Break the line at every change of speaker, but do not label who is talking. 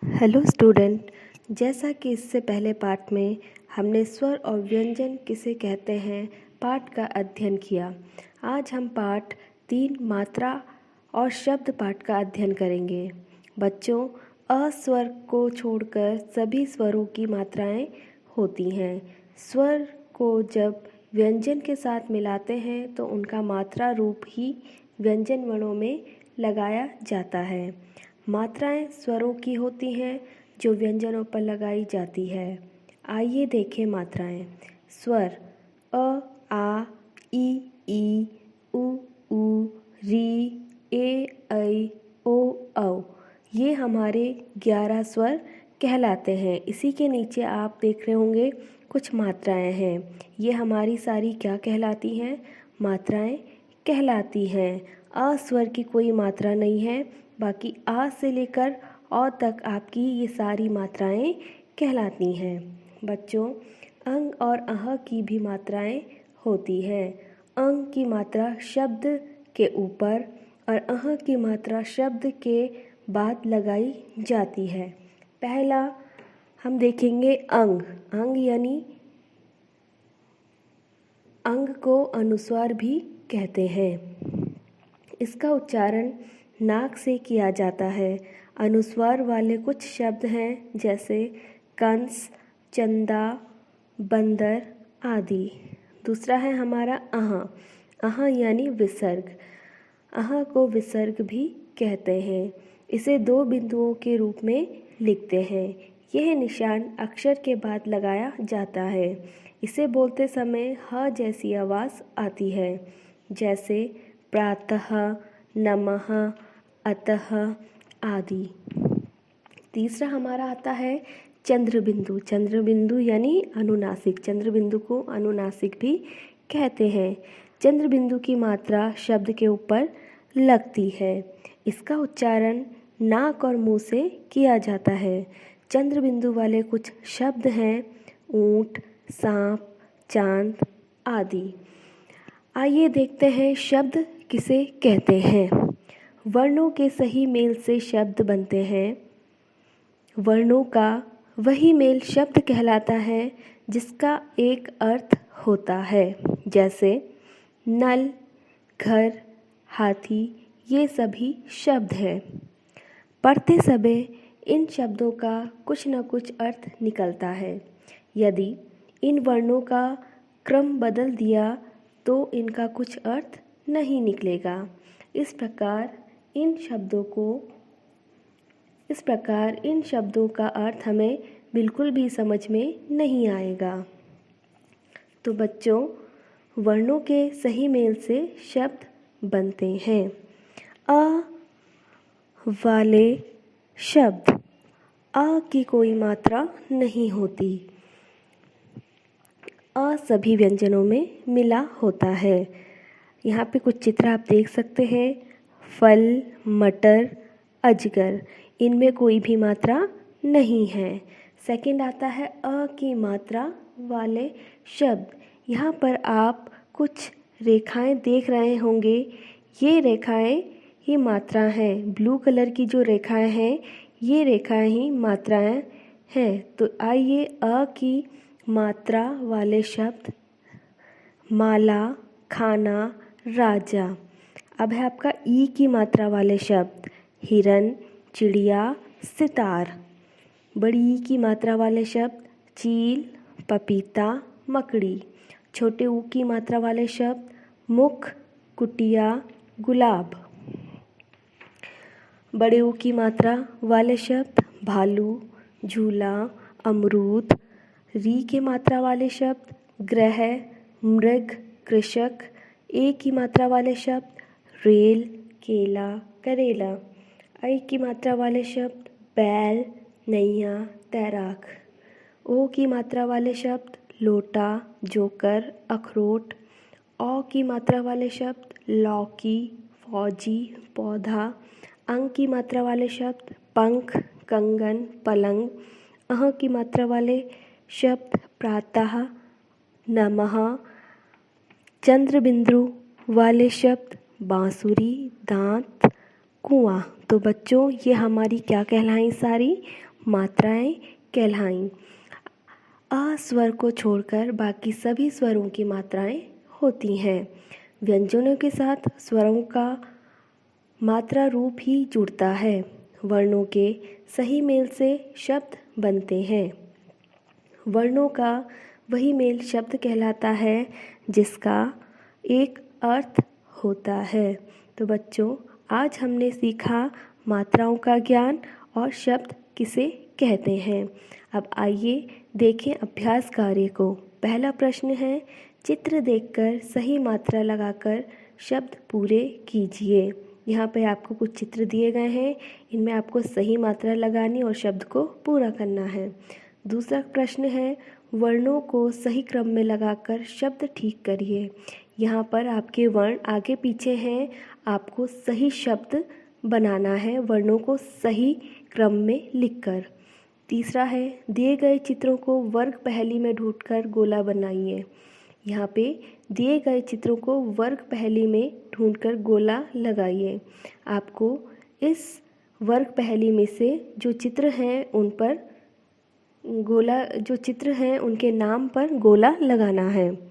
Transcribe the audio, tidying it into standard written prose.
Hello student, जैसा कि इससे पहले पाठ में हमने स्वर और व्यंजन किसे कहते हैं पाठ का अध्ययन किया। आज हम पाठ 3 मात्रा और शब्द पाठ का अध्ययन करेंगे। बच्चों, अ स्वर को छोड़कर सभी स्वरों की मात्राएं होती हैं। स्वर को जब व्यंजन के साथ मिलाते हैं तो उनका मात्रा रूप ही व्यंजन वर्णों में लगाया जाता है। मात्राएं स्वरों की होती हैं जो व्यंजनों पर लगाई जाती है। आइए देखें मात्राएं। स्वर अ, आ, ई, उ, री, ए, ऐ, ओ, औ। ये हमारे 11 स्वर कहलाते हैं। इसी के नीचे आप देख रहे होंगे कुछ मात्राएं हैं। ये हमारी सारी क्या कहलाती हैं? मात्राएं कहलाती हैं। अ स्वर की कोई मात्रा नहीं है, बाकी आ से लेकर औ तक आपकी ये सारी मात्राएं कहलाती हैं। बच्चों, अंग और अह की भी मात्राएं होती हैं। अंग की मात्रा शब्द के ऊपर और अह की मात्रा शब्द के बाद लगाई जाती है। पहला हम देखेंगे अंग। अंग यानी अंग को अनुस्वार भी कहते हैं। इसका उच्चारण नाक से किया जाता है। अनुस्वार वाले कुछ शब्द हैं जैसे कंस, चंदा, बंदर आदि। दूसरा है हमारा अह। अह यानी विसर्ग। अह को विसर्ग भी कहते हैं। इसे 2 बिंदुओं के रूप में लिखते हैं। यह निशान अक्षर के बाद लगाया जाता है। इसे बोलते समय ह जैसी आवाज़ आती है, जैसे प्रातः, नमः, अतः आदि। तीसरा हमारा आता है चंद्रबिंदु। चंद्रबिंदु यानी अनुनासिक। चंद्रबिंदु को अनुनासिक भी कहते हैं। चंद्रबिंदु की मात्रा शब्द के ऊपर लगती है। इसका उच्चारण नाक और मुंह से किया जाता है। चंद्रबिंदु वाले कुछ शब्द हैं ऊंट, सांप, चांद आदि। आइए देखते हैं शब्द किसे कहते हैं। वर्णों के सही मेल से शब्द बनते हैं। वर्णों का वही मेल शब्द कहलाता है जिसका एक अर्थ होता है, जैसे नल, घर, हाथी। ये सभी शब्द हैं। पढ़ते समय इन शब्दों का कुछ न कुछ अर्थ निकलता है। यदि इन वर्णों का क्रम बदल दिया तो इनका कुछ अर्थ नहीं निकलेगा। इस प्रकार इन शब्दों का अर्थ हमें बिल्कुल भी समझ में नहीं आएगा। तो बच्चों, वर्णों के सही मेल से शब्द बनते हैं। अ वाले शब्द। अ की कोई मात्रा नहीं होती। अ सभी व्यंजनों में मिला होता है। यहाँ पे कुछ चित्र आप देख सकते हैं। फल, मटर, अजगर। इनमें कोई भी मात्रा नहीं है। सेकंड आता है अ की मात्रा वाले शब्द। यहाँ पर आप कुछ रेखाएं देख रहे होंगे। ये रेखाएं ही मात्रा हैं। ब्लू कलर की जो रेखाएं हैं, ये रेखाएं ही मात्राएं हैं। तो आइए अ की मात्रा वाले शब्द माला, खाना, राजा। अब है आपका ई की मात्रा वाले शब्द हिरन, चिड़िया, सितार। बड़ी ई की मात्रा वाले शब्द चील, पपीता, मकड़ी। छोटे ऊ की मात्रा वाले शब्द मुख, कुटिया, गुलाब। बड़े ऊ की मात्रा वाले शब्द भालू, झूला, अमरूद। री की मात्रा वाले शब्द ग्रह, मृग, कृषक। ए की मात्रा वाले शब्द रेल, केला, करेला। ऐ की मात्रा वाले शब्द बैल, नैया, तैराक। ओ की मात्रा वाले शब्द लोटा, जोकर, अखरोट। औ की मात्रा वाले शब्द लौकी, फौजी, पौधा। अंग की मात्रा वाले शब्द पंख, कंगन, पलंग। अह की मात्रा वाले शब्द प्रातः, नमः। चंद्र बिंदु वाले शब्द बांसुरी, दांत, कुआं। तो बच्चों, ये हमारी क्या कहलाई सारी मात्राएं कहलाईं। आ स्वर को छोड़कर बाकी सभी स्वरों की मात्राएं होती हैं। व्यंजनों के साथ स्वरों का मात्रा रूप ही जुड़ता है। वर्णों के सही मेल से शब्द बनते हैं। वर्णों का वही मेल शब्द कहलाता है जिसका एक अर्थ होता है। तो बच्चों, आज हमने सीखा मात्राओं का ज्ञान और शब्द किसे कहते हैं। अब आइए देखें अभ्यास कार्य को। पहला प्रश्न है, चित्र देखकर सही मात्रा लगाकर शब्द पूरे कीजिए। यहाँ पे आपको कुछ चित्र दिए गए हैं, इनमें आपको सही मात्रा लगानी और शब्द को पूरा करना है। दूसरा प्रश्न है, वर्णों को सही क्रम में लगाकर शब्द ठीक करिए। यहाँ पर आपके वर्ण आगे पीछे हैं, आपको सही शब्द बनाना है वर्णों को सही क्रम में लिखकर। तीसरा है, दिए गए चित्रों को वर्ग पहेली में ढूंढकर गोला बनाइए। यहाँ पे दिए गए चित्रों को वर्ग पहेली में ढूंढकर गोला लगाइए। आपको इस वर्ग पहेली में से जो चित्र हैं उन पर गोला, जो चित्र हैं उनके नाम पर गोला लगाना है।